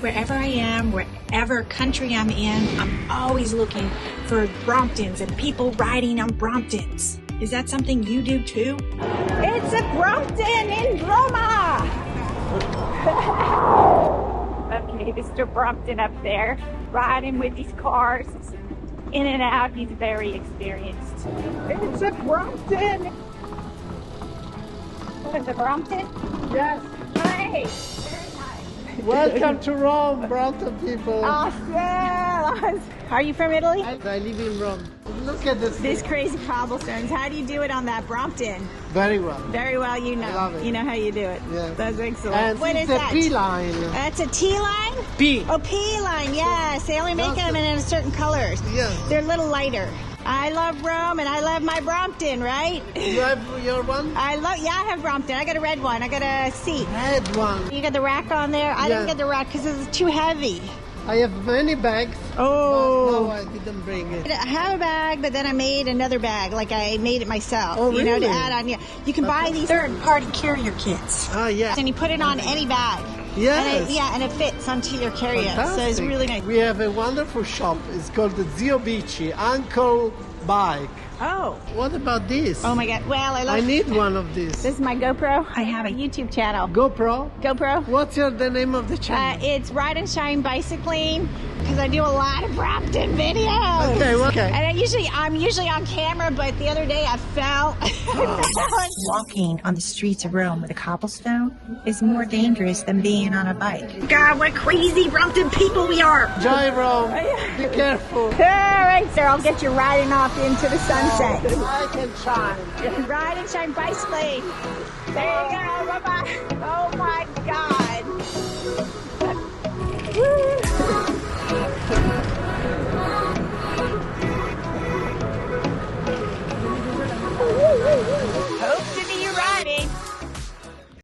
Wherever I am, wherever country I'm in, I'm always looking for Bromptons and people riding on Bromptons. Is that something you do too? It's a Brompton in Roma! Okay, Mr. Brompton up there, riding with these cars, in and out. He's very experienced. It's a Brompton! What is a Brompton? Yes. Hey! Welcome to Rome, Brompton people. Awesome! Are you from Italy? I live in Rome. Look at this. These crazy cobblestones. How do you do it on that Brompton? Very well. Very well, you know. I love it. You know how you do it. Yeah. That's excellent. And What is it's a that? P line. That's a T-line? P. Oh, P-line, yes. They only make them in certain colors. Yeah. They're a little lighter. I love Rome and I love my Brompton, right? You have your one? I have Brompton. I got a red one. I got a seat. Red one. You got the rack on there? I didn't get the rack because it's too heavy. I have many bags. Oh. No, I didn't bring it. I have a bag, but then I made another bag, like I made it myself. Oh, You know, really? to add on. Yeah, you can buy these third-party carrier kits. Ah, yeah. And you put it on any bag. Yes. And it fits onto your carrier. So it's Fantastic. really nice. We have a wonderful shop. It's called the Zio Bici, Uncle Bike. Oh. What about this? Oh my God. Well, I love. I need one of these. This is my GoPro. I have a YouTube channel. GoPro? GoPro. What's the name of the channel? It's Ride and Shine Bicycling because I do a lot of Brompton videos. Okay, okay. And I'm usually on camera, but the other day I fell. Walking on the streets of Rome with a cobblestone is more dangerous than being on a bike. God, what crazy Brompton people we are! Joy Rome. Be careful. All right, sir, I'll get you riding off into the sunset. I can shine. Ride and Shine Bicycling. There you go. Bye-bye. Oh my God.